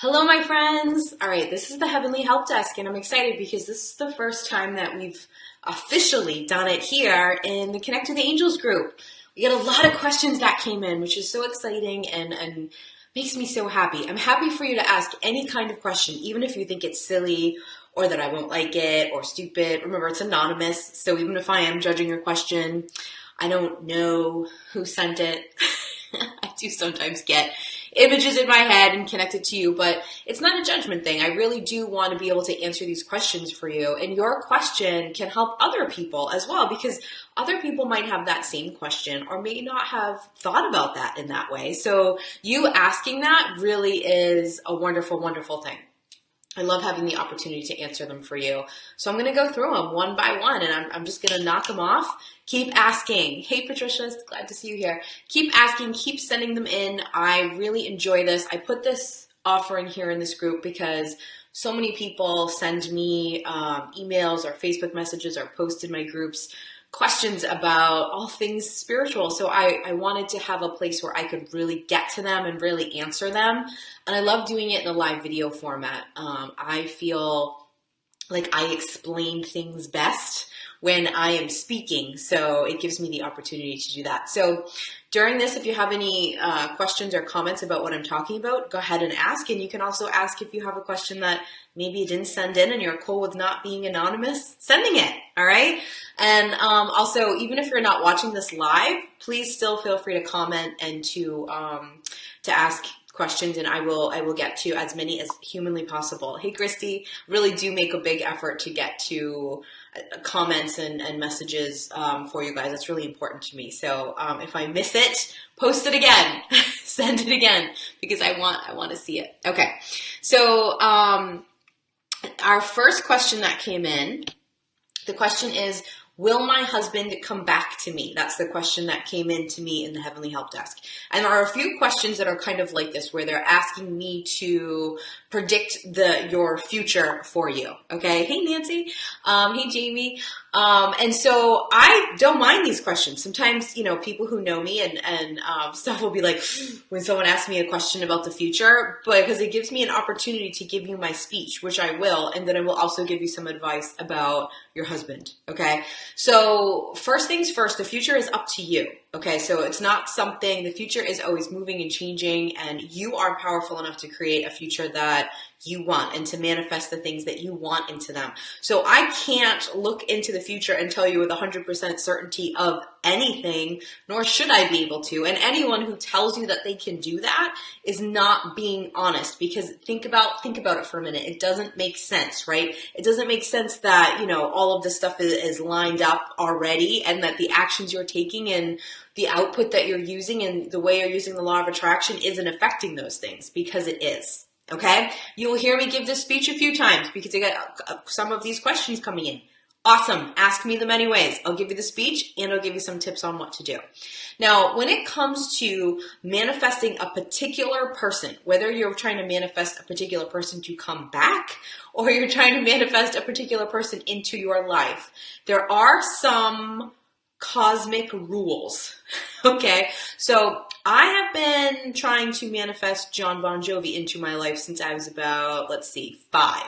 Hello, my friends. All right, this is the Heavenly Help Desk, and I'm excited because this is the first time that we've officially done it here in the Connect to the Angels group. We got a lot of questions that came in, which is so exciting and makes me so happy. I'm happy for you to ask any kind of question, even if you think it's silly or that I won't like it or stupid. Remember, it's anonymous, so even if I am judging your question, I don't know who sent it. I do sometimes get images in my head and connect it to you, but it's not a judgment thing. I really do want to be able to answer these questions for you, and your question can help other people as well, because other people might have that same question or may not have thought about that in that way. So you asking that really is a wonderful, wonderful thing. I love having the opportunity to answer them for you. So I'm going to go through them one by one, and I'm just going to knock them off. Keep asking. Hey, Patricia, glad to see you here. Keep asking, keep sending them in. I really enjoy this. I put this offering here in this group because so many people send me emails or Facebook messages or post in my groups questions about all things spiritual. So I wanted to have a place where I could really get to them and really answer them. And I love doing it in a live video format. I feel like I explain things best when I am speaking. So it gives me the opportunity to do that. So during this, if you have any questions or comments about what I'm talking about, go ahead and ask. And you can also ask if you have a question that maybe you didn't send in and you're cool with not being anonymous, sending it, all right? And also, even if you're not watching this live, please still feel free to comment and to ask questions, and I will get to as many as humanly possible. Hey, Christy, really do make a big effort to get to comments and messages for you guys. That's really important to me. So if I miss it, post it again, send it again, because I want to see it. Okay, so our first question that came in, the question is, will my husband come back to me? That's the question that came in to me in the Heavenly Help Desk. And there are a few questions that are kind of like this, where they're asking me to predict your future for you. Okay. Hey, Nancy. Hey, Jamie. And so I don't mind these questions. Sometimes, people who know me and stuff will be like, when someone asks me a question about the future, but because it gives me an opportunity to give you my speech, which I will, and then I will also give you some advice about your husband. Okay. So first things first, the future is up to you. Okay. So it's not something, the future is always moving and changing, and you are powerful enough to create a future that you want and to manifest the things that you want into them. So I can't look into the future and tell you with 100% certainty of anything, nor should I be able to. And anyone who tells you that they can do that is not being honest, because think about it for a minute. It doesn't make sense, right? It doesn't make sense that, all of this stuff is lined up already, and that the actions you're taking and the output that you're using and the way you're using the law of attraction isn't affecting those things, because it is. Okay? You will hear me give this speech a few times because I got some of these questions coming in. Awesome. Ask me them anyways. I'll give you the speech and I'll give you some tips on what to do. Now, when it comes to manifesting a particular person, whether you're trying to manifest a particular person to come back or you're trying to manifest a particular person into your life, there are some cosmic rules. Okay, so I have been trying to manifest John Bon Jovi into my life since I was about, 5.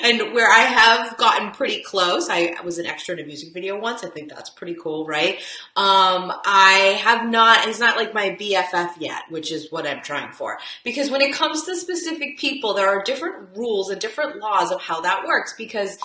And where I have gotten pretty close, I was an extra in a music video once. I think that's pretty cool, right? I have not, it's not like my BFF yet, which is what I'm trying for. Because when it comes to specific people, there are different rules and different laws of how that works, because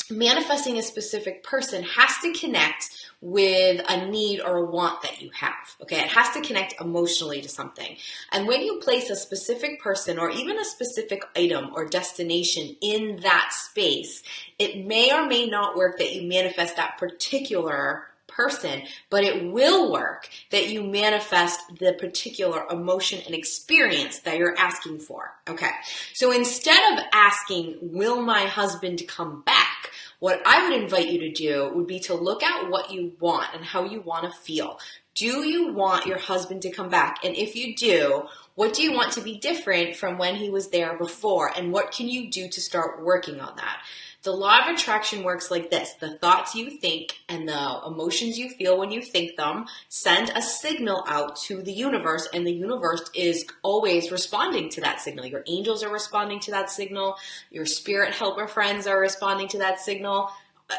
manifesting a specific person has to connect with a need or a want that you have, okay? It has to connect emotionally to something. And when you place a specific person or even a specific item or destination in that space, it may or may not work that you manifest that particular person, but it will work that you manifest the particular emotion and experience that you're asking for, okay? So instead of asking, will my husband come back? What I would invite you to do would be to look at what you want and how you want to feel. Do you want your husband to come back? And if you do, what do you want to be different from when he was there before? And what can you do to start working on that? The law of attraction works like this. The thoughts you think and the emotions you feel when you think them send a signal out to the universe, and the universe is always responding to that signal. Your angels are responding to that signal. Your spirit helper friends are responding to that signal.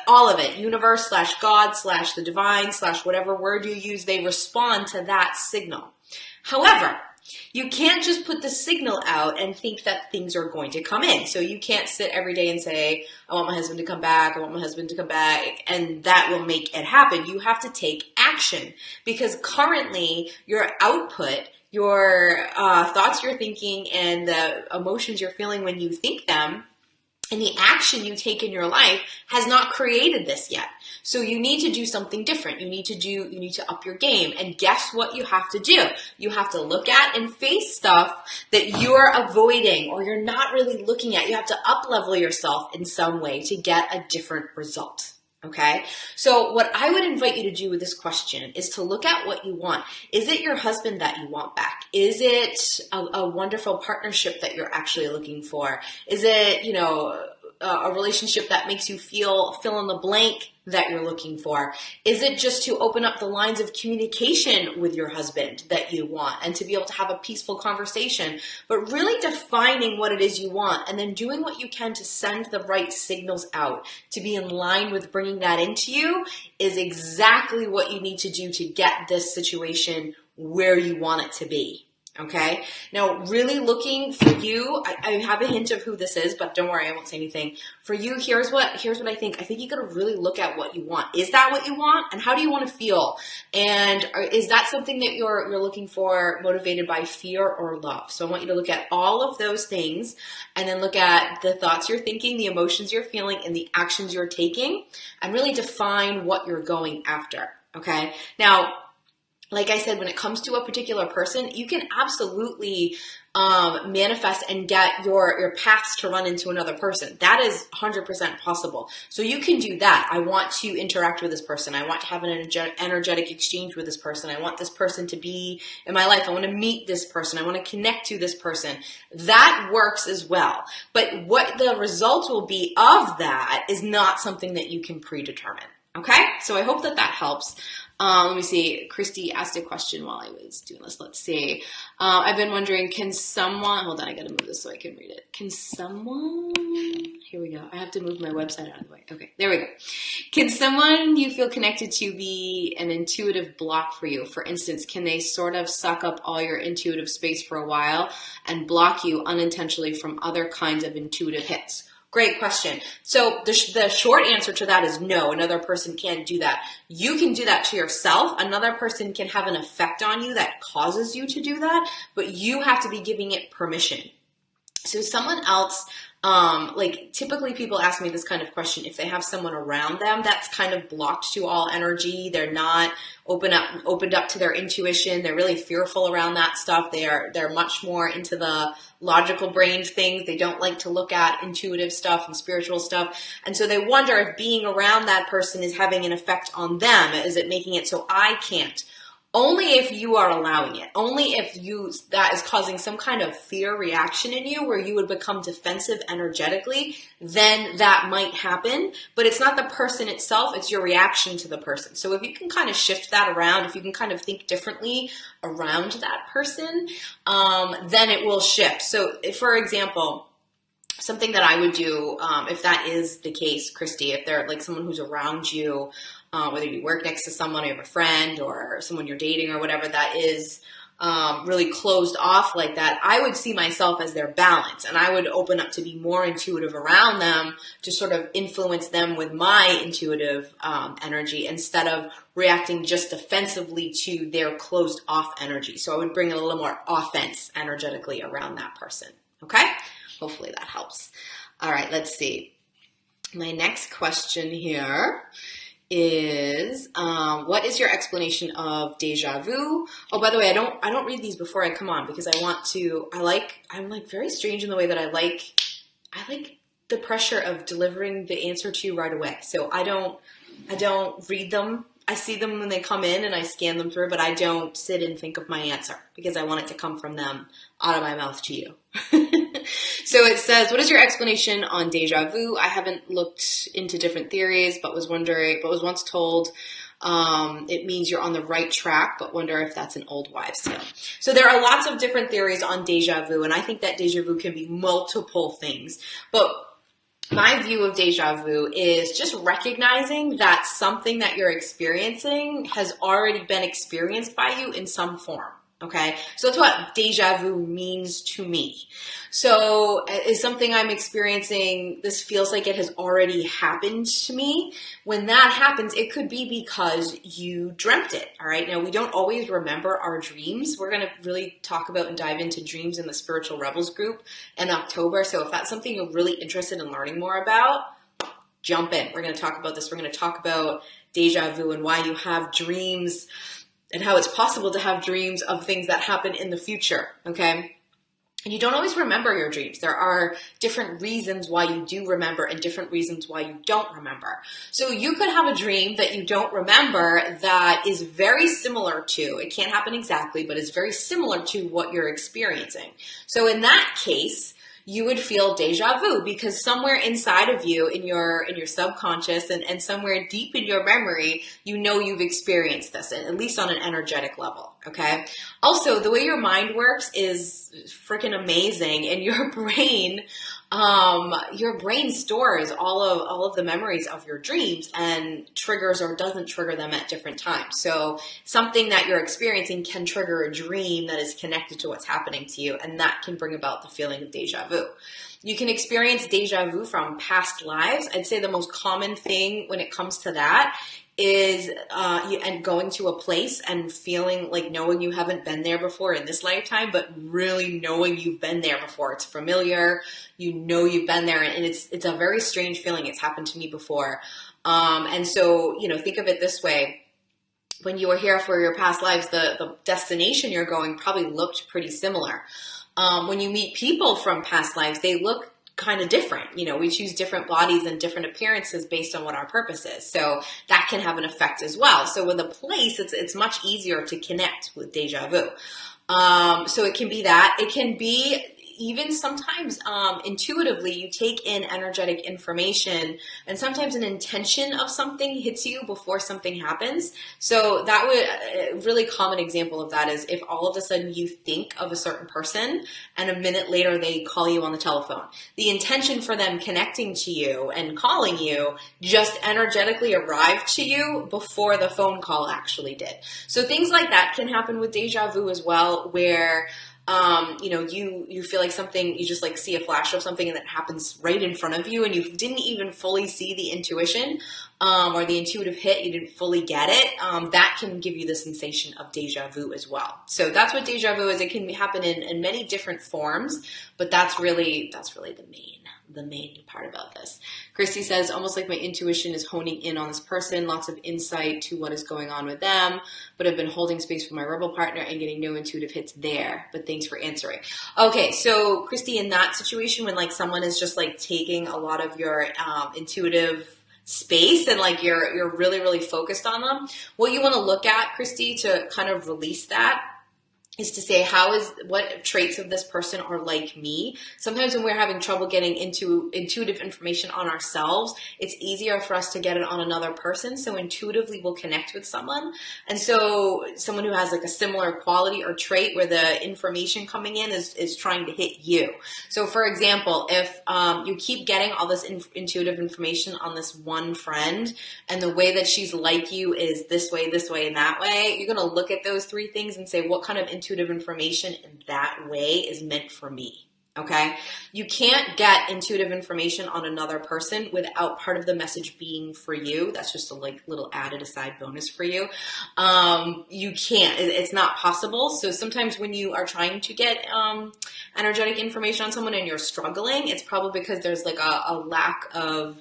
All of it, universe / God / the divine / whatever word you use, they respond to that signal. However, you can't just put the signal out and think that things are going to come in. So you can't sit every day and say, I want my husband to come back, I want my husband to come back, and that will make it happen. You have to take action, because currently your output, your thoughts you're thinking and the emotions you're feeling when you think them, and the action you take in your life has not created this yet. So you need to do something different. You need to up your game. And guess what you have to do? You have to look at and face stuff that you're avoiding or you're not really looking at. You have to up-level yourself in some way to get a different result. Okay? So what I would invite you to do with this question is to look at what you want. Is it your husband that you want back? Is it a wonderful partnership that you're actually looking for? Is it, a relationship that makes you feel fill in the blank that you're looking for? Is it just to open up the lines of communication with your husband that you want and to be able to have a peaceful conversation? But really defining what it is you want and then doing what you can to send the right signals out to be in line with bringing that into you is exactly what you need to do to get this situation where you want it to be. Okay. Now, really looking for you, I have a hint of who this is, but don't worry, I won't say anything. For you, here's what I think. I think you got to really look at what you want. Is that what you want? And how do you want to feel? And is that something that you're looking for motivated by fear or love? So I want you to look at all of those things and then look at the thoughts you're thinking, the emotions you're feeling, and the actions you're taking, and really define what you're going after. Okay. Now, like I said, when it comes to a particular person, you can absolutely manifest and get your paths to run into another person. That is 100% possible. So you can do that. I want to interact with this person. I want to have an energetic exchange with this person. I want this person to be in my life. I want to meet this person. I want to connect to this person. That works as well. But what the result will be of that is not something that you can predetermine. Okay? So I hope that helps. Let me see. Christy asked a question while I was doing this. Let's see. I've been wondering, can someone, hold on, I got to move this so I can read it. Can someone, here we go. I have to move my website out of the way. Okay, there we go. Can someone you feel connected to be an intuitive block for you? For instance, can they sort of suck up all your intuitive space for a while and block you unintentionally from other kinds of intuitive hits? Great question. So the short answer to that is no, another person can't do that. You can do that to yourself. Another person can have an effect on you that causes you to do that, but you have to be giving it permission. So someone else, typically people ask me this kind of question if they have someone around them that's kind of blocked to all energy. They're not opened up to their intuition. They're really fearful around that stuff. They're much more into the logical brain things. They don't like to look at intuitive stuff and spiritual stuff. And so they wonder if being around that person is having an effect on them. Is it making it so I can't? Only if you are allowing it. Only if that is causing some kind of fear reaction in you where you would become defensive energetically, then that might happen. But it's not the person itself, it's your reaction to the person. So if you can kind of shift that around, if you can kind of think differently around that person, then it will shift. So for example, something that I would do, if that is the case, Christy, if they're like someone who's around you, whether you work next to someone or you have a friend or someone you're dating or whatever that is really closed off like that, I would see myself as their balance, and I would open up to be more intuitive around them to sort of influence them with my intuitive energy instead of reacting just defensively to their closed off energy. So I would bring a little more offense energetically around that person. Okay? Hopefully that helps. All right, let's see. My next question here is, what is your explanation of deja vu? Oh, by the way, I don't read these before I come on because I'm like very strange in the way that I like the pressure of delivering the answer to you right away. So I don't read them. I see them when they come in and I scan them through, but I don't sit and think of my answer because I want it to come from them out of my mouth to you. So it says, what is your explanation on deja vu? I haven't looked into different theories, but was once told it means you're on the right track, but wonder if that's an old wives' tale. So there are lots of different theories on deja vu, and I think that deja vu can be multiple things. But my view of deja vu is just recognizing that something that you're experiencing has already been experienced by you in some form. Okay, so that's what deja vu means to me. So is something I'm experiencing, this feels like it has already happened to me. When that happens, it could be because you dreamt it. All right, now we don't always remember our dreams. We're going to really talk about and dive into dreams in the Spiritual Rebels group in October. So if that's something you're really interested in learning more about, jump in. We're going to talk about this. We're going to talk about deja vu and why you have dreams and how it's possible to have dreams of things that happen in the future, okay? And you don't always remember your dreams. There are different reasons why you do remember and different reasons why you don't remember. So you could have a dream that you don't remember that is very similar to, it can't happen exactly, but is very similar to what you're experiencing. So in that case, you would feel deja vu because somewhere inside of you, in your subconscious and somewhere deep in your memory, you know you've experienced this, at least on an energetic level, okay? Also, the way your mind works is freaking amazing, and your brain stores all of the memories of your dreams and triggers or doesn't trigger them at different times. So something that you're experiencing can trigger a dream that is connected to what's happening to you, and that can bring about the feeling of deja vu. You can experience deja vu from past lives. I'd say the most common thing when it comes to that is and going to a place and feeling like knowing you haven't been there before in this lifetime, but really knowing you've been there before. It's familiar, you know you've been there, and it's a very strange feeling. It's happened to me before. And so, think of it this way. When you were here for your past lives, the destination you're going probably looked pretty similar. When you meet people from past lives, they look kind of different. We choose different bodies and different appearances based on what our purpose is. So that can have an effect as well. So with a place, it's much easier to connect with deja vu. So it can be that. It can be even sometimes intuitively you take in energetic information, and sometimes an intention of something hits you before something happens. So that would, a really common example of that is if all of a sudden you think of a certain person and a minute later they call you on the telephone. The intention for them connecting to you and calling you just energetically arrived to you before the phone call actually did. So things like that can happen with deja vu as well, where you feel like something, you just like see a flash of something and that happens right in front of you, and you didn't even fully see the intuition or the intuitive hit. You didn't fully get it. That can give you the sensation of deja vu as well. So that's what deja vu is. It can happen in many different forms, but that's really the main part about this. Christy says, almost like my intuition is honing in on this person, lots of insight to what is going on with them, but I've been holding space for my rebel partner and getting no intuitive hits there, but thanks for answering. Okay, so Christy, in that situation, when like someone is just like taking a lot of your intuitive space and like you're really, really focused on them, what you want to look at, Christy, to kind of release that is to say, what traits of this person are like me? Sometimes when we're having trouble getting into intuitive information on ourselves, it's easier for us to get it on another person. So intuitively we'll connect with someone. And so someone who has like a similar quality or trait where the information coming in is trying to hit you. So for example, if you keep getting all this intuitive information on this one friend, and the way that she's like you is this way, and that way, you're going to look at those three things and say, what kind of intuitive information in that way is meant for me? Okay. You can't get intuitive information on another person without part of the message being for you. That's just a like little added aside bonus for you. You can't, it's not possible. So sometimes when you are trying to get, energetic information on someone and you're struggling, it's probably because there's like a lack of,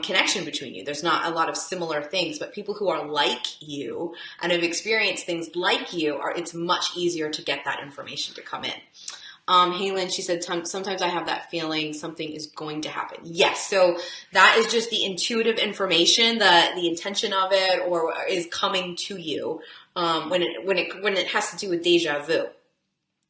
connection between you. There's not a lot of similar things, but people who are like you and have experienced things like you it's much easier to get that information to come in. Halen, she said, sometimes I have that feeling something is going to happen. Yes. So that is just the intuitive information, the intention of it, or is coming to you, when it has to do with deja vu.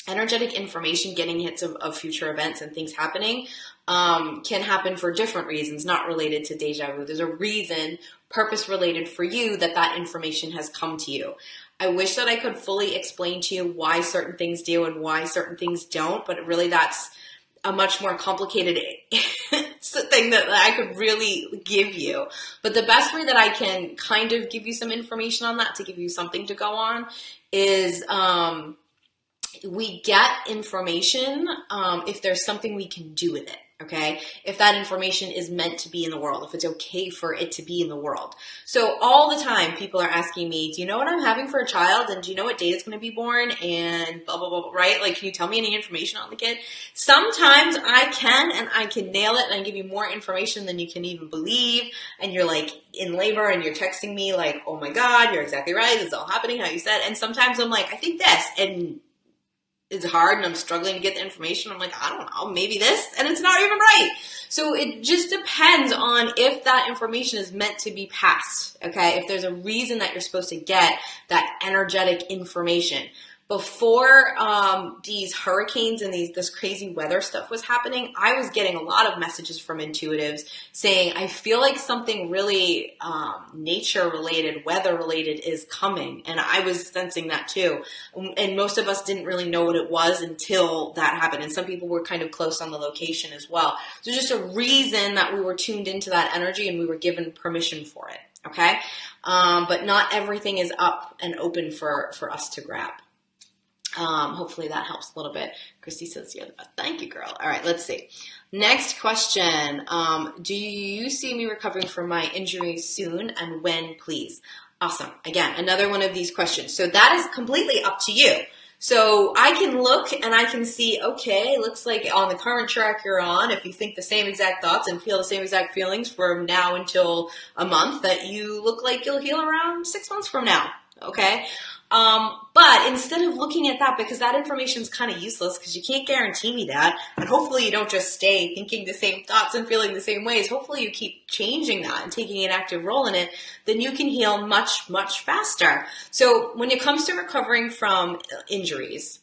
energetic information, getting hits of future events and things happening, can happen for different reasons, not related to deja vu. There's a reason, purpose related for you, that information has come to you. I wish that I could fully explain to you why certain things do and why certain things don't, but really that's a much more complicated thing that I could really give you. But the best way that I can kind of give you some information on that, to give you something to go on, is we get information if there's something we can do with it. Okay, if that information is meant to be in the world, if it's okay for it to be in the world. So all the time people are asking me, do you know what I'm having for a child? And do you know what date it's going to be born? And blah, blah, blah, right? Like, can you tell me any information on the kid? Sometimes I can, and I can nail it, and I give you more information than you can even believe. And you're like in labor and you're texting me like, oh my God, you're exactly right. This is all happening how you said. And sometimes I'm like, I think this, and it's hard and I'm struggling to get the information. I'm like, I don't know, maybe this, and it's not even right. So it just depends on if that information is meant to be passed, okay? If there's a reason that you're supposed to get that energetic information. Before these hurricanes and this crazy weather stuff was happening, I was getting a lot of messages from intuitives saying, I feel like something really nature-related, weather-related is coming. And I was sensing that too. And most of us didn't really know what it was until that happened. And some people were kind of close on the location as well. So just a reason that we were tuned into that energy and we were given permission for it, okay? But not everything is up and open for us to grab. Hopefully that helps a little bit. Christy says you're the best. Thank you, girl. All right, let's see. Next question. Do you see me recovering from my injury soon, and when, please? Awesome. Again, another one of these questions. So that is completely up to you. So I can look and I can see, okay, looks like on the current track you're on, if you think the same exact thoughts and feel the same exact feelings from now until a month, that you look like you'll heal around 6 months from now. Okay. But instead of looking at that, because that information is kind of useless because you can't guarantee me that, and hopefully you don't just stay thinking the same thoughts and feeling the same ways. Hopefully you keep changing that and taking an active role in it, then you can heal much, much faster. So when it comes to recovering from injuries,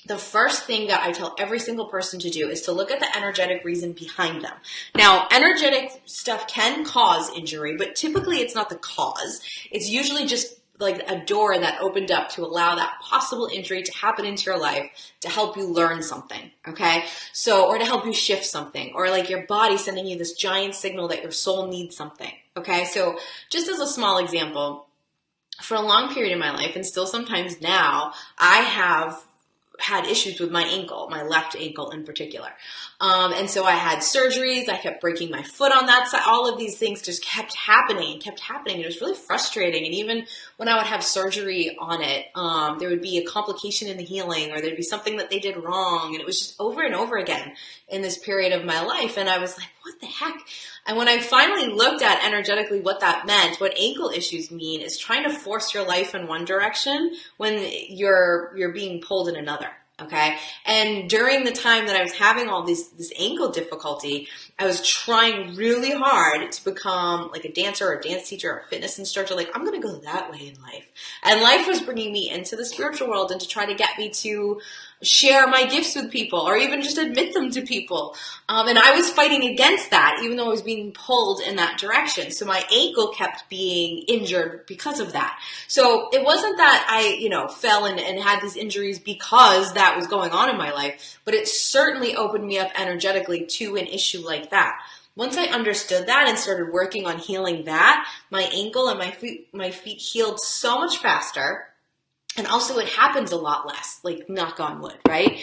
the first thing that I tell every single person to do is to look at the energetic reason behind them. Now, energetic stuff can cause injury, but typically it's not the cause. It's usually just like a door that opened up to allow that possible injury to happen into your life to help you learn something, okay? So, or to help you shift something, or like your body sending you this giant signal that your soul needs something, okay? So just as a small example, for a long period in my life, and still sometimes now, I have had issues with my ankle, my left ankle in particular. And so I had surgeries, I kept breaking my foot on that side, all of these things just kept happening. It was really frustrating. And even when I would have surgery on it, there would be a complication in the healing, or there'd be something that they did wrong. And it was just over and over again in this period of my life. And I was like, what the heck? And when I finally looked at energetically what that meant, what ankle issues mean is trying to force your life in one direction when you're being pulled in another. Okay. And during the time that I was having all this ankle difficulty, I was trying really hard to become like a dancer or a dance teacher or a fitness instructor. Like, I'm going to go that way in life. And life was bringing me into the spiritual world and to try to get me to share my gifts with people or even just admit them to people. And I was fighting against that, even though I was being pulled in that direction. So my ankle kept being injured because of that. So it wasn't that I, fell and had these injuries because that was going on in my life, but it certainly opened me up energetically to an issue like that. Once I understood that and started working on healing that, my ankle and my feet healed so much faster. And also it happens a lot less, like knock on wood, right?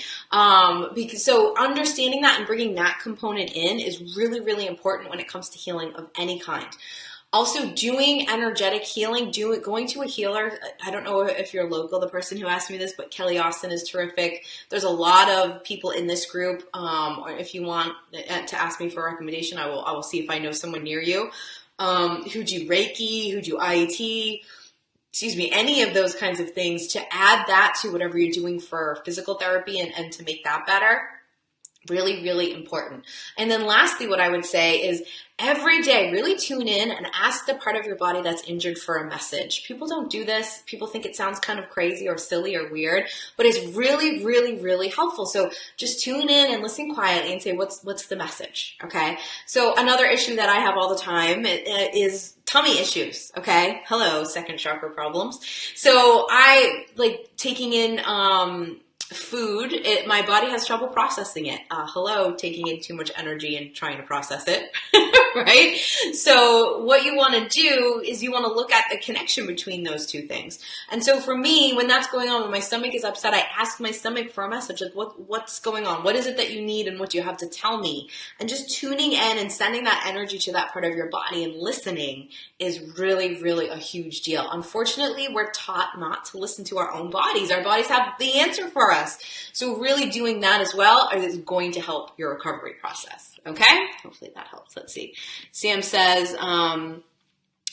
So understanding that and bringing that component in is really, really important when it comes to healing of any kind. Also doing energetic healing, going to a healer. I don't know if you're local, the person who asked me this, but Kelly Austin is terrific. There's a lot of people in this group. Or if you want to ask me for a recommendation, I will see if I know someone near you, who do Reiki, who do IET, any of those kinds of things, to add that to whatever you're doing for physical therapy and to make that better. Really, really important. And then lastly, what I would say is every day, really tune in and ask the part of your body that's injured for a message. People don't do this. People think it sounds kind of crazy or silly or weird, but it's really, really, really helpful. So just tune in and listen quietly and say, what's the message? Okay. So another issue that I have all the time is tummy issues. Okay. Hello, second chakra problems. So I like taking in, food, my body has trouble processing it. Hello, taking in too much energy and trying to process it, right? So what you want to do is you want to look at the connection between those two things. And so for me, when that's going on, when my stomach is upset, I ask my stomach for a message, like what's going on? What is it that you need and what do you have to tell me? And just tuning in and sending that energy to that part of your body and listening is really, really a huge deal. Unfortunately, we're taught not to listen to our own bodies. Our bodies have the answer for us. So really doing that as well is going to help your recovery process. Okay? Hopefully that helps. Let's see. Sam says,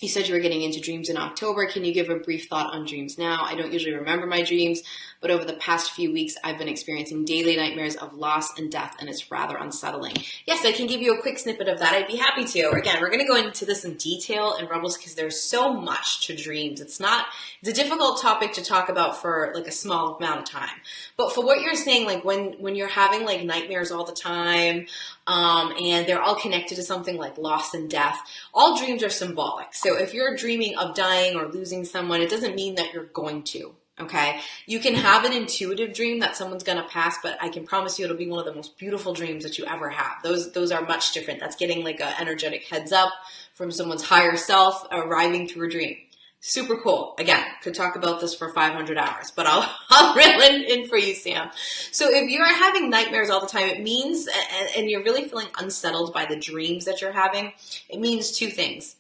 you said you were getting into dreams in October. Can you give a brief thought on dreams now? I don't usually remember my dreams, but over the past few weeks, I've been experiencing daily nightmares of loss and death, and it's rather unsettling. Yes, I can give you a quick snippet of that. I'd be happy to. Again, we're going to go into this in detail in Rebels because there's so much to dreams. It's a difficult topic to talk about for like a small amount of time. But for what you're saying, like when you're having like nightmares all the time, and they're all connected to something like loss and death, all dreams are symbolic. So if you're dreaming of dying or losing someone, it doesn't mean that you're going to. Okay. You can have an intuitive dream that someone's going to pass, but I can promise you it'll be one of the most beautiful dreams that you ever have. Those are much different. That's getting like an energetic heads up from someone's higher self arriving through a dream. Super cool. Again, could talk about this for 500 hours, but I'll reel in for you, Sam. So if you're having nightmares all the time, it means, and you're really feeling unsettled by the dreams that you're having, it means two things.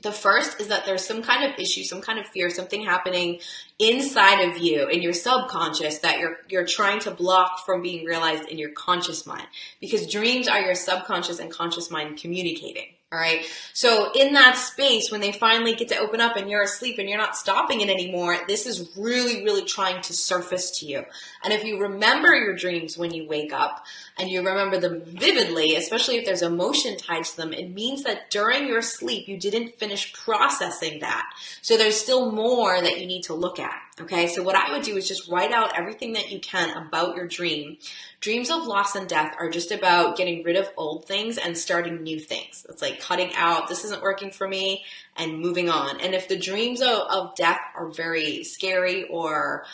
The first is that there's some kind of issue, some kind of fear, something happening inside of you in your subconscious that you're trying to block from being realized in your conscious mind, because dreams are your subconscious and conscious mind communicating. All right. So in that space, when they finally get to open up and you're asleep and you're not stopping it anymore, this is really, really trying to surface to you. And if you remember your dreams when you wake up and you remember them vividly, especially if there's emotion tied to them, it means that during your sleep, you didn't finish processing that. So there's still more that you need to look at. Okay. So what I would do is just write out everything that you can about your dream. Dreams of loss and death are just about getting rid of old things and starting new things. It's like cutting out, this isn't working for me, and moving on. And if the dreams of death are very scary or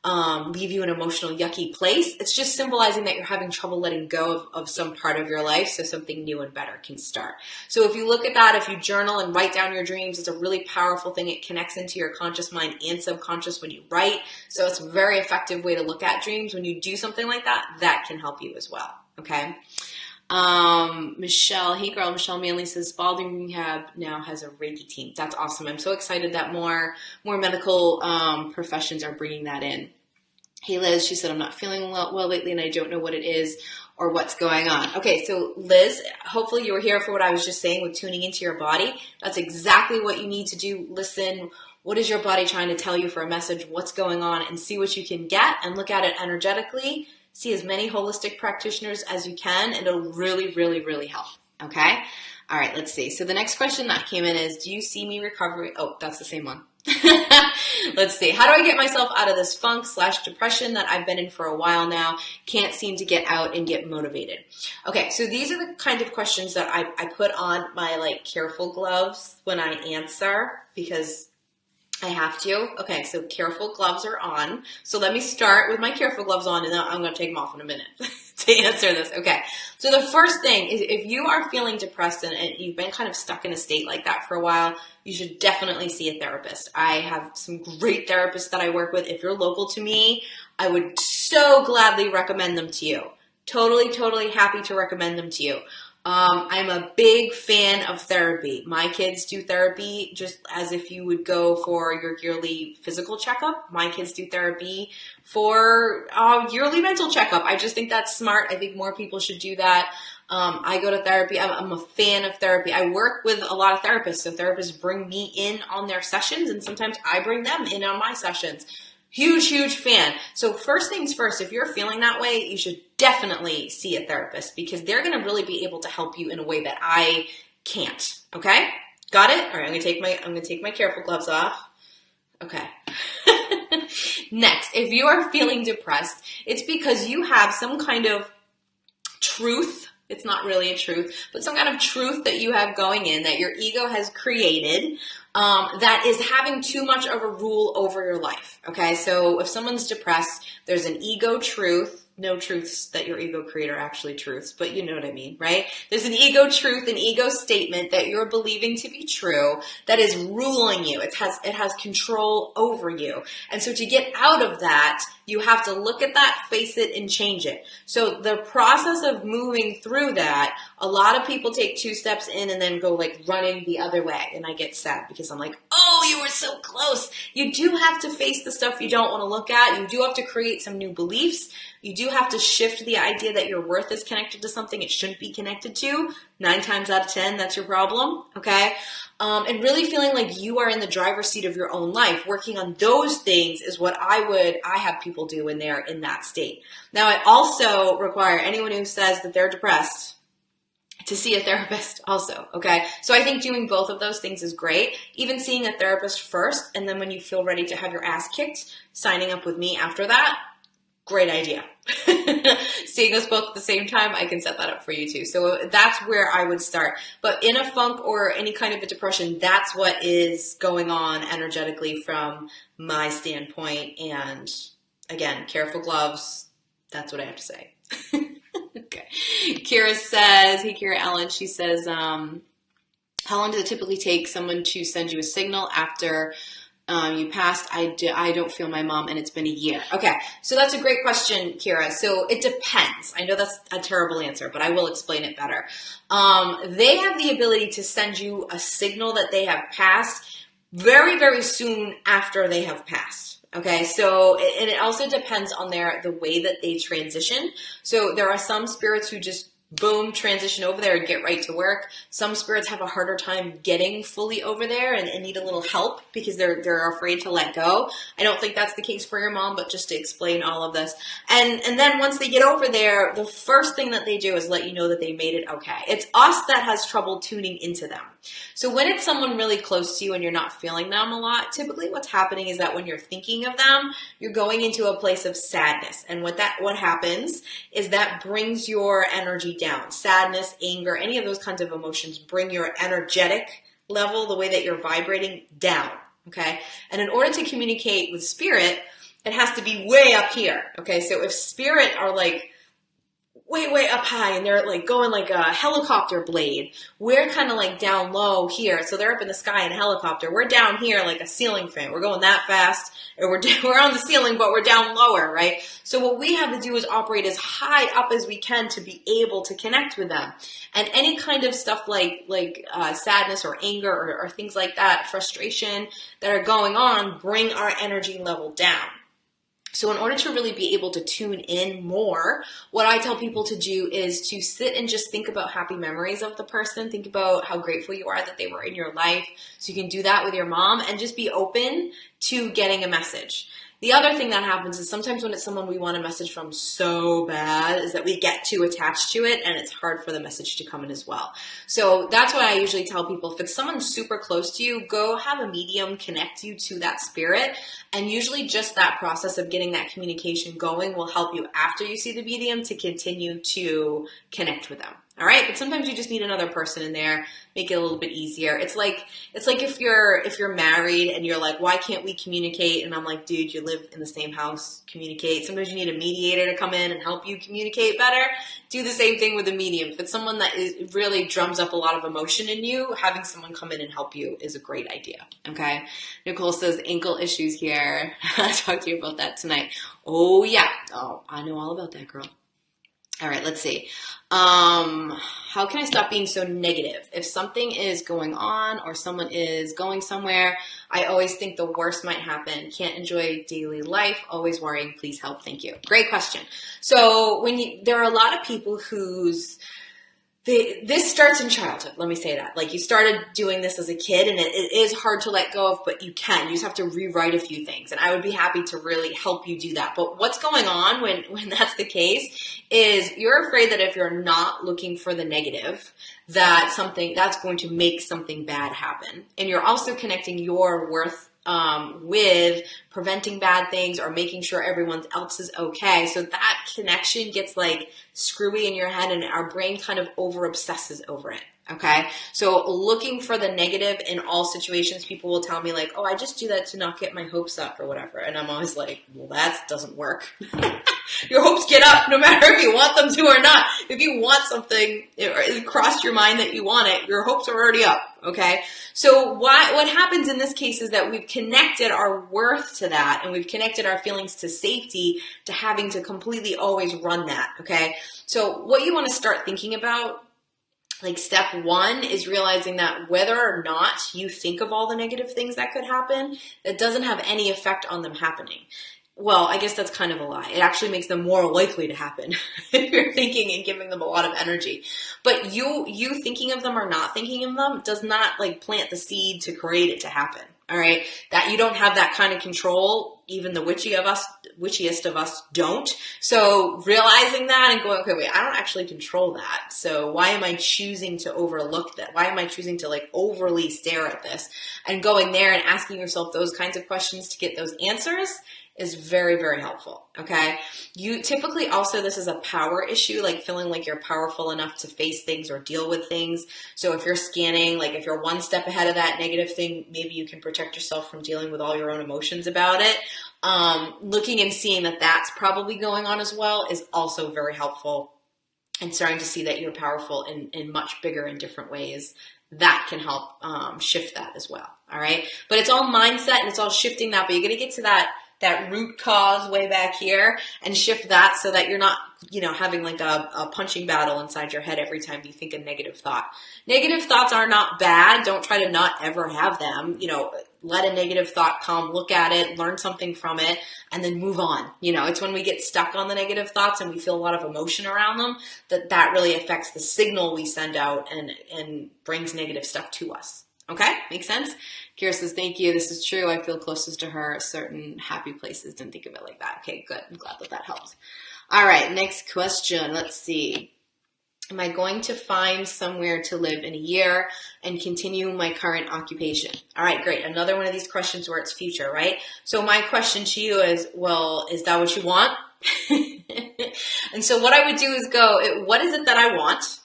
leave you in an emotional, yucky place, it's just symbolizing that you're having trouble letting go of some part of your life so something new and better can start. So if you look at that, if you journal and write down your dreams, it's a really powerful thing. It connects into your conscious mind and subconscious when you write. So it's a very effective way to look at dreams. When you do something like that, that can help you as well. Okay. Michelle Manley says Balding Rehab now has a Reiki team. That's awesome. I'm so excited that more medical professions are bringing that in. Hey Liz, she said, I'm not feeling well lately and I don't know what it is or what's going on. Okay, so Liz, hopefully you were here for what I was just saying with tuning into your body. That's exactly what you need to do. Listen, what is your body trying to tell you for a message? What's going on? And see what you can get and look at it energetically. See as many holistic practitioners as you can, and it'll really, really, really help. Okay? All right, let's see. So the next question that came in is, do you see me recovering? Oh, that's the same one. Let's see. How do I get myself out of this funk/depression that I've been in for a while now? Can't seem to get out and get motivated. Okay, so these are the kind of questions that I put on my like careful gloves when I answer, because I have to. Okay, so careful gloves are on. So let me start with my careful gloves on, and then I'm going to take them off in a minute to answer this. Okay, so the first thing is, if you are feeling depressed and you've been kind of stuck in a state like that for a while, you should definitely see a therapist. I have some great therapists that I work with. If you're local to me, I would so gladly recommend them to you. Totally, totally happy to recommend them to you. I'm a big fan of therapy. My kids do therapy just as if you would go for your yearly physical checkup. My kids do therapy for yearly mental checkup. I just think that's smart. I think more people should do that. I go to therapy. I'm a fan of therapy. I work with a lot of therapists, so therapists bring me in on their sessions, and sometimes I bring them in on my sessions. Huge, huge fan. So first things first, if you're feeling that way, you should definitely see a therapist because they're going to really be able to help you in a way that I can't. Okay? Got it? All right, I'm going to take my careful gloves off. Okay. Next, if you are feeling depressed, it's because you have some kind of truth. It's not really a truth, but some kind of truth that you have going in that your ego has created that is having too much of a rule over your life. Okay, so if someone's depressed, there's an ego truth. No truths that your ego create are actually truths, but you know what I mean, right? There's an ego truth, an ego statement that you're believing to be true that is ruling you. It has control over you. And so to get out of that, you have to look at that, face it, and change it. So the process of moving through that, a lot of people take 2 steps in and then go like running the other way. And I get sad because I'm like, oh, you were so close. You do have to face the stuff you don't want to look at. You do have to create some new beliefs. You do have to shift the idea that your worth is connected to something it shouldn't be connected to. 9 times out of 10, that's your problem, okay? And really feeling like you are in the driver's seat of your own life. Working on those things is what I have people do when they're in that state. Now, I also require anyone who says that they're depressed to see a therapist also, okay? So I think doing both of those things is great. Even seeing a therapist first, and then when you feel ready to have your ass kicked, signing up with me after that, great idea. Seeing us both at the same time, I can set that up for you too. So that's where I would start. But in a funk or any kind of a depression, that's what is going on energetically from my standpoint. And again, careful gloves. That's what I have to say. Okay. Kira says, hey, Kira Ellen, she says, how long does it typically take someone to send you a signal after you passed? I don't feel my mom and it's been a year. Okay, so that's a great question, Kira. So it depends. I know that's a terrible answer, but I will explain it better. They have the ability to send you a signal that they have passed very, very soon after they have passed. Okay, so, and it also depends on the way that they transition. So there are some spirits who just boom, transition over there and get right to work. Some spirits have a harder time getting fully over there and need a little help because they're afraid to let go. I don't think that's the case for your mom, but just to explain all of this. And then once they get over there, the first thing that they do is let you know that they made it okay. It's us that has trouble tuning into them. So when it's someone really close to you and you're not feeling them a lot, typically what's happening is that when you're thinking of them, you're going into a place of sadness. And what happens is that brings your energy down. Sadness, anger, any of those kinds of emotions bring your energetic level, the way that you're vibrating, down, okay? And in order to communicate with spirit, it has to be way up here, okay? So if spirit are like way up high and they're like going like a helicopter blade, we're kind of like down low here. So they're up in the sky in a helicopter. We're down here like a ceiling fan. We're going that fast, or we're on the ceiling, but we're down lower, right? So what we have to do is operate as high up as we can to be able to connect with them. And any kind of stuff like sadness or anger or things like that, frustration that are going on, bring our energy level down. So in order to really be able to tune in more, what I tell people to do is to sit and just think about happy memories of the person. Think about how grateful you are that they were in your life. So you can do that with your mom and just be open to getting a message. The other thing that happens is sometimes when it's someone we want a message from so bad is that we get too attached to it and it's hard for the message to come in as well. So that's why I usually tell people, if it's someone super close to you, go have a medium connect you to that spirit. And usually just that process of getting that communication going will help you after you see the medium to continue to connect with them. All right. But sometimes you just need another person in there, make it a little bit easier. It's like if you're married and you're like, why can't we communicate? And I'm like, dude, you live in the same house, communicate. Sometimes you need a mediator to come in and help you communicate better. Do the same thing with a medium. If it's someone that really drums up a lot of emotion in you, having someone come in and help you is a great idea. Okay. Nicole says ankle issues here. I'll talk to you about that tonight. Oh yeah. Oh, I know all about that, girl. All right, let's see. How can I stop being so negative? If something is going on or someone is going somewhere, I always think the worst might happen. Can't enjoy daily life, always worrying. Please help. Thank you. Great question. So there are a lot of people this starts in childhood. Let me say that. Like, you started doing this as a kid, and it is hard to let go of, but you can. You just have to rewrite a few things. And I would be happy to really help you do that. But what's going on when that's the case is you're afraid that if you're not looking for the negative, that's going to make something bad happen. And you're also connecting your worth with preventing bad things or making sure everyone else is okay. So that connection gets like screwy in your head, and our brain kind of over obsesses over it. Okay. So looking for the negative in all situations, people will tell me like, oh, I just do that to not get my hopes up or whatever. And I'm always like, well, that doesn't work. Your hopes get up no matter if you want them to or not. If you want something, it crossed your mind that you want it, your hopes are already up. Okay. So what happens in this case is that we've connected our worth to that, and we've connected our feelings to safety to having to completely always run that. Okay. So what you want to start thinking about, like step one, is realizing that whether or not you think of all the negative things that could happen, that doesn't have any effect on them happening. Well, I guess that's kind of a lie. It actually makes them more likely to happen if you're thinking and giving them a lot of energy. But you thinking of them or not thinking of them does not like plant the seed to create it to happen. All right. That you don't have that kind of control. Even the witchiest of us don't. So realizing that and going, okay, wait, I don't actually control that. So why am I choosing to overlook that? Why am I choosing to like overly stare at this? And going there and asking yourself those kinds of questions to get those answers is very, very helpful. Okay. You typically also, this is a power issue, like feeling like you're powerful enough to face things or deal with things. So if you're scanning, like if you're one step ahead of that negative thing, maybe you can protect yourself from dealing with all your own emotions about it. Looking and seeing that that's probably going on as well is also very helpful, and starting to see that you're powerful in much bigger and different ways. That can help shift that as well. All right. But it's all mindset and it's all shifting that, but you're going to get to that root cause way back here and shift that so that you're not, having like a punching battle inside your head every time you think a negative thought. Negative thoughts are not bad. Don't try to not ever have them. Let a negative thought come, look at it, learn something from it, and then move on. It's when we get stuck on the negative thoughts and we feel a lot of emotion around them that really affects the signal we send out and brings negative stuff to us. Okay, makes sense? Kira says, thank you. This is true. I feel closest to her. Certain happy places. Didn't think of it like that. Okay, good. I'm glad that helped. All right, next question. Let's see. Am I going to find somewhere to live in a year and continue my current occupation? All right, great. Another one of these questions where it's future, right? So my question to you is, well, is that what you want? And so what I would do is go, what is it that I want?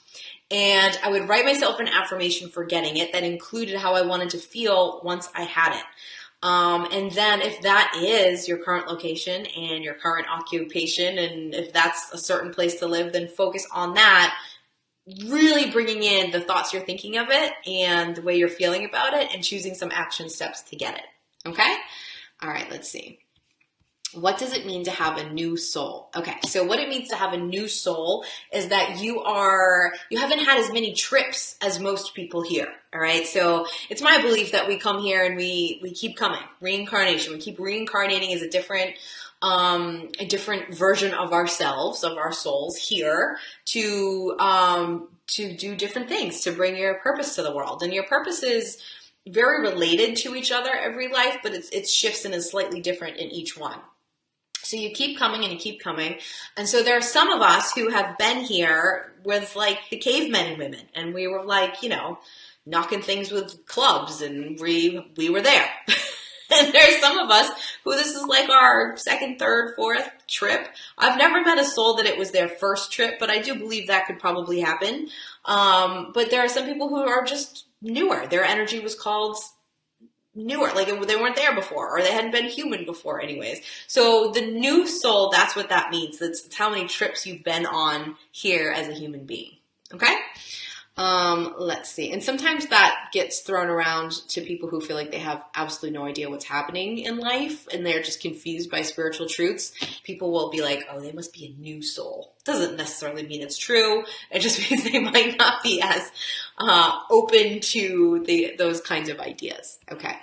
And I would write myself an affirmation for getting it that included how I wanted to feel once I had it. And then if that is your current location and your current occupation, and if that's a certain place to live, then focus on that, really bringing in the thoughts you're thinking of it and the way you're feeling about it and choosing some action steps to get it. Okay? All right, let's see. What does it mean to have a new soul? Okay, so what it means to have a new soul is that you haven't had as many trips as most people here, all right? So it's my belief that we come here and we keep coming. Reincarnation, we keep reincarnating as a different version of ourselves, of our souls here to do different things, to bring your purpose to the world. And your purpose is very related to each other every life, but it shifts and is slightly different in each one. So you keep coming and you keep coming. And so there are some of us who have been here with like the cavemen and women. And we were like, knocking things with clubs and we were there. And there's some of us who this is like our second, third, fourth trip. I've never met a soul that it was their first trip, but I do believe that could probably happen. But there are some people who are just newer. Their energy was called newer, like they weren't there before, or they hadn't been human before anyways. So the new soul, that's what that means. That's how many trips you've been on here as a human being. Okay? Let's see. And sometimes that gets thrown around to people who feel like they have absolutely no idea what's happening in life and they're just confused by spiritual truths. People will be like, oh, they must be a new soul. Doesn't necessarily mean it's true. It just means they might not be as open to those kinds of ideas. Okay.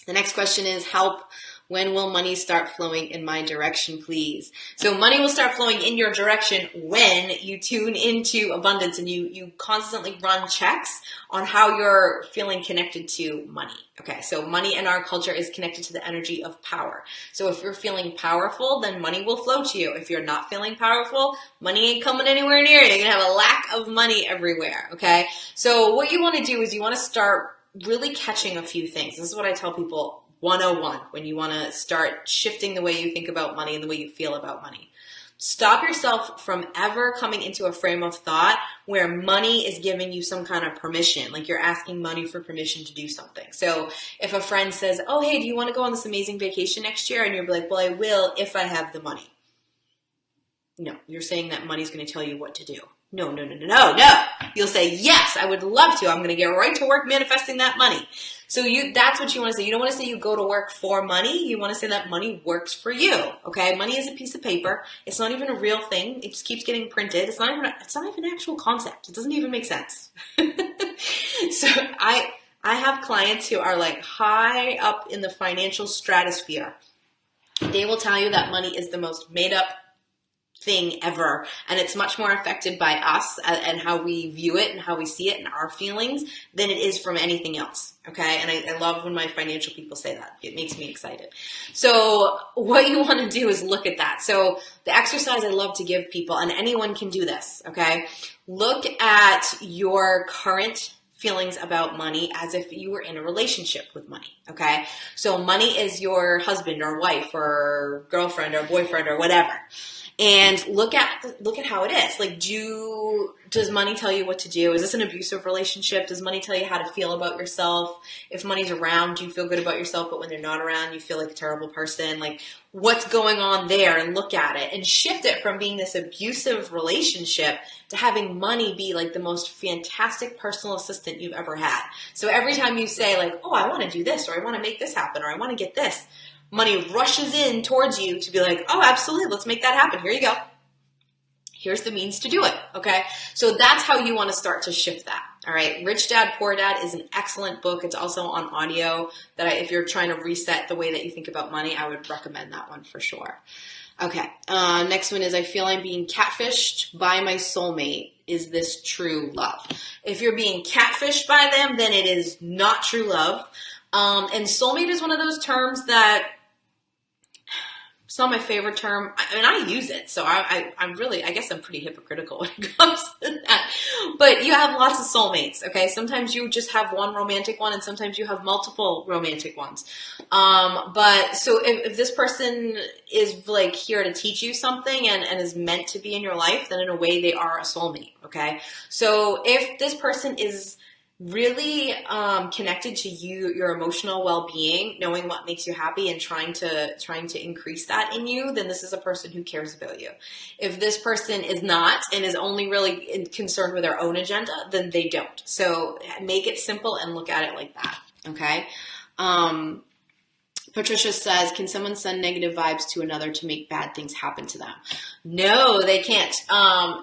The next question is, help. When will money start flowing in my direction, please? So money will start flowing in your direction when you tune into abundance and you constantly run checks on how you're feeling connected to money. Okay, so money in our culture is connected to the energy of power. So if you're feeling powerful, then money will flow to you. If you're not feeling powerful, money ain't coming anywhere near you. You're going to have a lack of money everywhere, okay? So what you want to do is you want to start really catching a few things. This is what I tell people 101 when you want to start shifting the way you think about money and the way you feel about money. Stop yourself from ever coming into a frame of thought where money is giving you some kind of permission, like you're asking money for permission to do something. So if a friend says, oh, hey, do you want to go on this amazing vacation next year? And you're like, well, I will if I have the money. No, you're saying that money's going to tell you what to do. No. You'll say, yes, I would love to. I'm going to get right to work manifesting that money. So that's what you want to say. You don't want to say you go to work for money. You want to say that money works for you. Okay. Money is a piece of paper. It's not even a real thing. It just keeps getting printed. It's not even an actual concept. It doesn't even make sense. So I have clients who are like high up in the financial stratosphere. They will tell you that money is the most made up thing ever, and it's much more affected by us and how we view it and how we see it and our feelings than it is from anything else. Okay, and I love when my financial people say that. It makes me excited. So what you want to do is look at that. So the exercise I love to give people, and anyone can do this, okay? Look at your current feelings about money as if you were in a relationship with money, okay? So money is your husband or wife or girlfriend or boyfriend or whatever. And look at how it is. Like, does money tell you what to do? Is this an abusive relationship? Does money tell you how to feel about yourself? If money's around, do you feel good about yourself, but when they're not around, you feel like a terrible person? Like, what's going on there? And look at it and shift it from being this abusive relationship to having money be like the most fantastic personal assistant you've ever had. So every time you say like, oh, I want to do this, or I want to make this happen, or I want to get this, money rushes in towards you to be like, oh, absolutely, let's make that happen. Here you go. Here's the means to do it, okay? So that's how you want to start to shift that, all right? Rich Dad, Poor Dad is an excellent book. It's also on audio that if you're trying to reset the way that you think about money, I would recommend that one for sure. Okay, next one is I feel I'm being catfished by my soulmate. Is this true love? If you're being catfished by them, then it is not true love. And soulmate is one of those terms that it's not my favorite term. I mean, I use it, so I guess I'm pretty hypocritical when it comes to that. But you have lots of soulmates, okay? Sometimes you just have one romantic one, and sometimes you have multiple romantic ones. But so if this person is like here to teach you something and is meant to be in your life, then in a way they are a soulmate, okay? So if this person is really connected to you, your emotional well-being, knowing what makes you happy and trying to increase that in you, then this is a person who cares about you. If this person is not and is only really concerned with their own agenda, then they don't. So make it simple and look at it like that, okay? Patricia says, can someone send negative vibes to another to make bad things happen to them? No, they can't.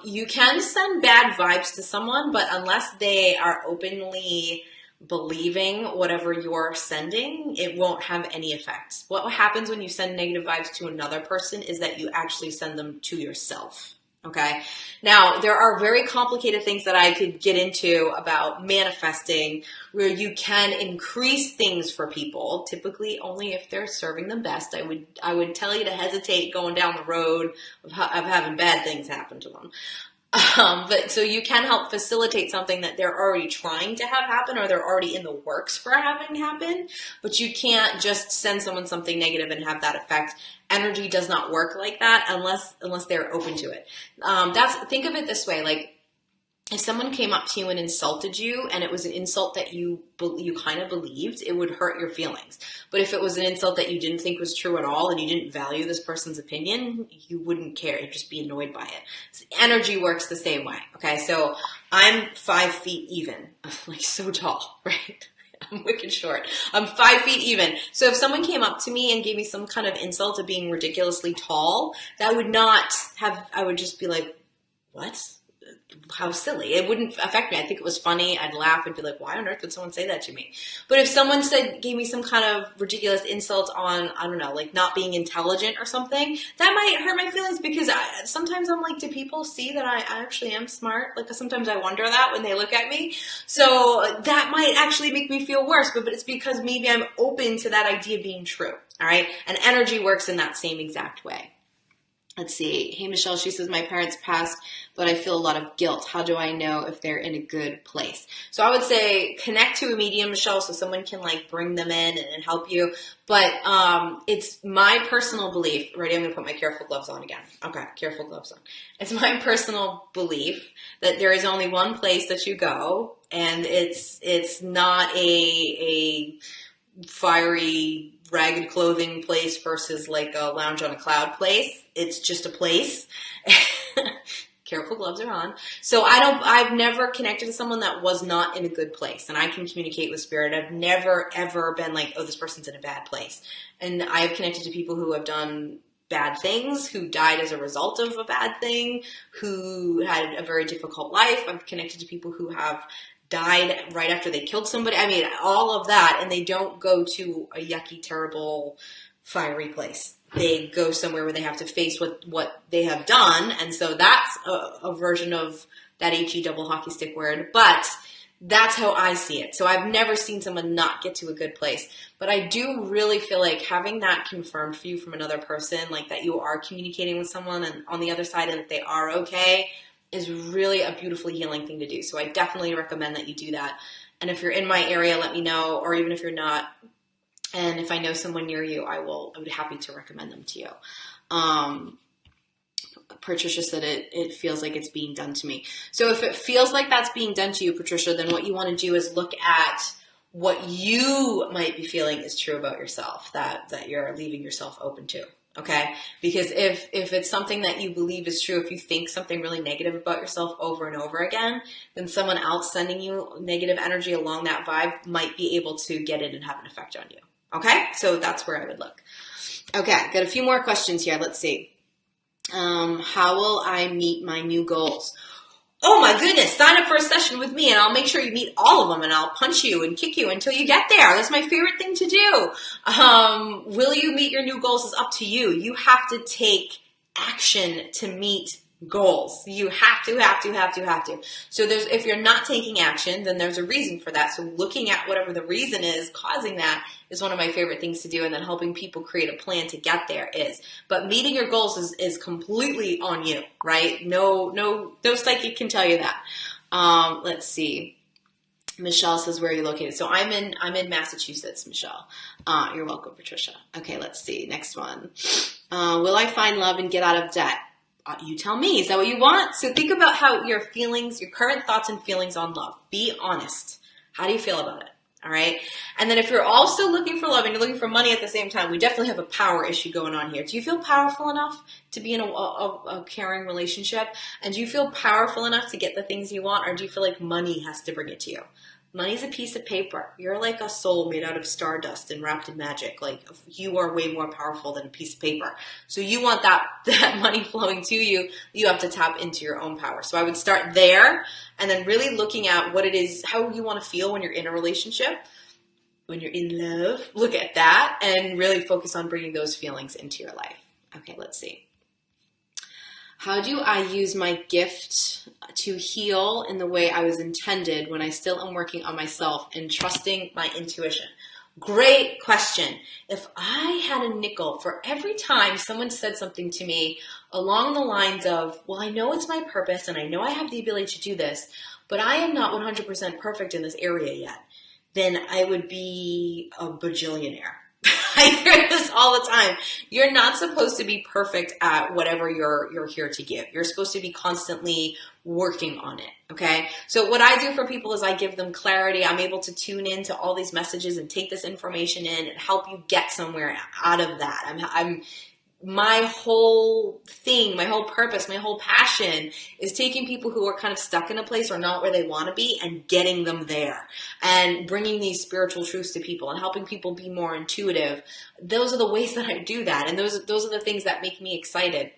You can send bad vibes to someone, but unless they are openly believing whatever you're sending, it won't have any effect. What happens when you send negative vibes to another person is that you actually send them to yourself. Okay. Now, there are very complicated things that I could get into about manifesting where you can increase things for people, typically only if they're serving them best. I would tell you to hesitate going down the road of having bad things happen to them. But so you can help facilitate something that they're already trying to have happen or they're already in the works for having happen, but you can't just send someone something negative and have that effect. Energy does not work like that unless they're open to it. Think of it this way, like if someone came up to you and insulted you and it was an insult that you kind of believed, it would hurt your feelings. But if it was an insult that you didn't think was true at all and you didn't value this person's opinion, you wouldn't care. You'd just be annoyed by it. So energy works the same way. Okay. So I'm 5 feet even. I'm like so tall, right? I'm wicked short. I'm 5 feet even. So if someone came up to me and gave me some kind of insult of being ridiculously tall, I would just be like, what? how silly. It wouldn't affect me. I think it was funny. I'd laugh and be like, why on earth would someone say that to me? But if someone gave me some kind of ridiculous insult on, I don't know, like not being intelligent or something, that might hurt my feelings, because sometimes I'm like, do people see that I actually am smart? Like sometimes I wonder that when they look at me. So that might actually make me feel worse, but it's because maybe I'm open to that idea being true. All right. And energy works in that same exact way. Let's see. Hey, Michelle, she says, my parents passed, but I feel a lot of guilt. How do I know if they're in a good place? So I would say connect to a medium, Michelle, so someone can like bring them in and help you. But it's my personal belief. Ready? I'm going to put my careful gloves on again. Okay, careful gloves on. It's my personal belief that there is only one place that you go, and it's not a fiery, ragged clothing place versus like a lounge on a cloud place. It's just a place. Careful gloves are on. So I've never connected to someone that was not in a good place, and I can communicate with spirit. I've never ever been like, oh, this person's in a bad place. And I've connected to people who have done bad things, who died as a result of a bad thing, who had a very difficult life. I've connected to people who have died right after they killed somebody. I mean, all of that, and they don't go to a yucky, terrible, fiery place. They go somewhere where they have to face what they have done, and so that's a version of that HE double hockey stick word, but that's how I see it. So I've never seen someone not get to a good place, but I do really feel like having that confirmed for you from another person, like that you are communicating with someone and on the other side and that they are okay, is really a beautifully healing thing to do. So I definitely recommend that you do that. And if you're in my area, let me know, or even if you're not, and if I know someone near you, I would be happy to recommend them to you. Patricia said it feels like it's being done to me. So if it feels like that's being done to you, Patricia, then what you want to do is look at what you might be feeling is true about yourself, that you're leaving yourself open to. Okay? Because if it's something that you believe is true, if you think something really negative about yourself over and over again, then someone else sending you negative energy along that vibe might be able to get in and have an effect on you. Okay? So that's where I would look. Okay, got a few more questions here. Let's see. How will I meet my new goals? Oh my goodness, sign up for a session with me and I'll make sure you meet all of them, and I'll punch you and kick you until you get there. That's my favorite thing to do. Will you meet your new goals is up to you. You have to take action to meet goals. You have to. So if you're not taking action, then there's a reason for that. So looking at whatever the reason is causing that is one of my favorite things to do, and then helping people create a plan to get there is. But meeting your goals is completely on you, right? No psychic can tell you that. Let's see. Michelle says, where are you located? So I'm in Massachusetts, Michelle. You're welcome, Patricia. Okay, let's see. Next one. Will I find love and get out of debt? You tell me. Is that what you want? So think about how your feelings, your current thoughts and feelings on love. Be honest. How do you feel about it? All right. And then if you're also looking for love and you're looking for money at the same time, we definitely have a power issue going on here. Do you feel powerful enough to be in a caring relationship? And do you feel powerful enough to get the things you want? Or do you feel like money has to bring it to you? Money's a piece of paper. You're like a soul made out of stardust and wrapped in magic. Like, you are way more powerful than a piece of paper. So you want that money flowing to you, you have to tap into your own power. So I would start there, and then really looking at what it is, how you want to feel when you're in a relationship, when you're in love. Look at that and really focus on bringing those feelings into your life. Okay, let's see. How do I use my gift to heal in the way I was intended when I still am working on myself and trusting my intuition? Great question. If I had a nickel for every time someone said something to me along the lines of, well, I know it's my purpose and I know I have the ability to do this, but I am not 100% perfect in this area yet, then I would be a bajillionaire. I hear this all the time. You're not supposed to be perfect at whatever you're here to give. You're supposed to be constantly working on it, okay? So what I do for people is I give them clarity. I'm able to tune into all these messages and take this information in and help you get somewhere out of that. My whole thing, my whole purpose, my whole passion is taking people who are kind of stuck in a place or not where they want to be and getting them there and bringing these spiritual truths to people and helping people be more intuitive. Those are the ways that I do that. And those are the things that make me excited.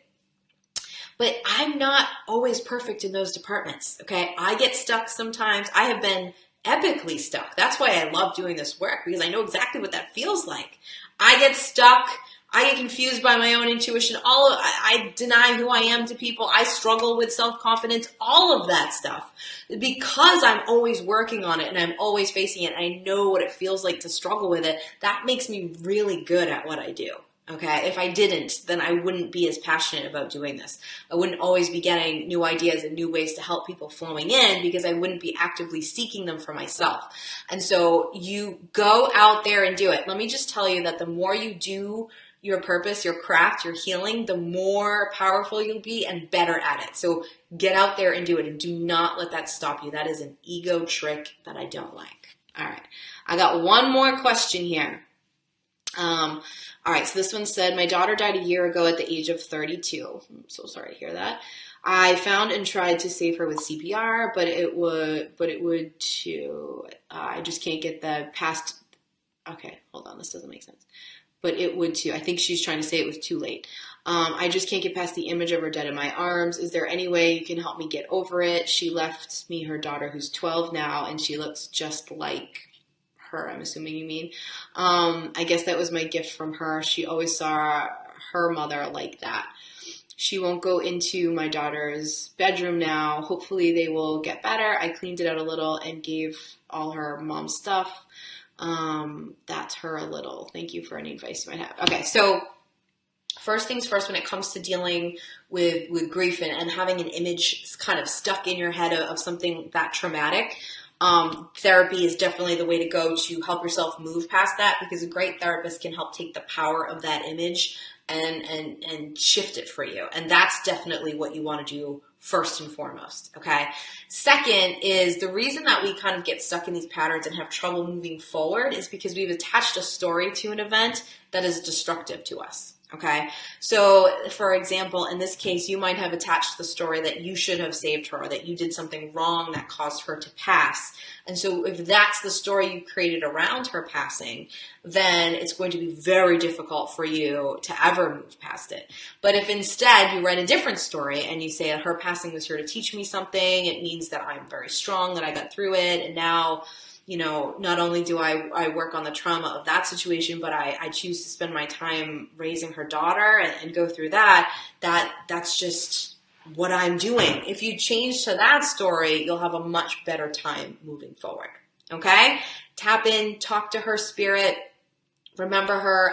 But I'm not always perfect in those departments, okay? I get stuck sometimes. I have been epically stuck. That's why I love doing this work, because I know exactly what that feels like. I get stuck. I get confused by my own intuition. I deny who I am to people. I struggle with self-confidence, all of that stuff. Because I'm always working on it and I'm always facing it, and I know what it feels like to struggle with it, that makes me really good at what I do. Okay, if I didn't, then I wouldn't be as passionate about doing this. I wouldn't always be getting new ideas and new ways to help people flowing in, because I wouldn't be actively seeking them for myself. And so you go out there and do it. Let me just tell you that the more you do your purpose, your craft, your healing, the more powerful you'll be and better at it. So get out there and do it, and do not let that stop you. That is an ego trick that I don't like. All right, I got one more question here. All right, so this one said, my daughter died a year ago at the age of 32. I'm so sorry to hear that. I found and tried to save her with CPR, but it would too. I just can't get the past. Okay, hold on, this doesn't make sense. But it would too. I think she's trying to say it was too late. I just can't get past the image of her dead in my arms. Is there any way you can help me get over it? She left me her daughter, who's 12 now, and she looks just like her, I'm assuming you mean. I guess that was my gift from her. She always saw her mother like that. She won't go into my daughter's bedroom now. Hopefully they will get better. I cleaned it out a little and gave all her mom's stuff. That's her a little. Thank you for any advice you might have. Okay, so first things first, when it comes to dealing with grief and having an image kind of stuck in your head of something that traumatic, therapy is definitely the way to go to help yourself move past that, because a great therapist can help take the power of that image and shift it for you. And that's definitely what you want to do first and foremost, okay? Second is, the reason that we kind of get stuck in these patterns and have trouble moving forward is because we've attached a story to an event that is destructive to us. Okay, so for example, in this case, you might have attached the story that you should have saved her, or that you did something wrong that caused her to pass. And so if that's the story you created around her passing, then it's going to be very difficult for you to ever move past it. But if instead you write a different story and you say that her passing was here to teach me something, it means that I'm very strong, that I got through it, and now, you know, not only do I work on the trauma of that situation, but I choose to spend my time raising her daughter and go through that's just what I'm doing. If you change to that story, you'll have a much better time moving forward. Okay? Tap in, talk to her spirit, remember her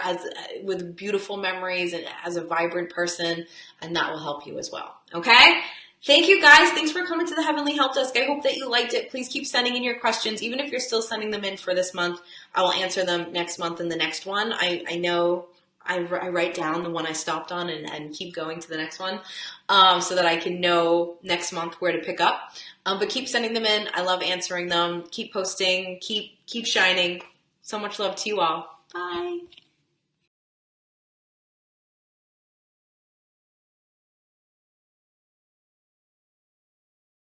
with beautiful memories and as a vibrant person, and that will help you as well. Okay? Thank you guys. Thanks for coming to the Heavenly Help Desk. I hope that you liked it. Please keep sending in your questions. Even if you're still sending them in for this month, I will answer them next month and the next one. I know I write down the one I stopped on and keep going to the next one, so that I can know next month where to pick up. But keep sending them in. I love answering them. Keep posting. Keep shining. So much love to you all. Bye.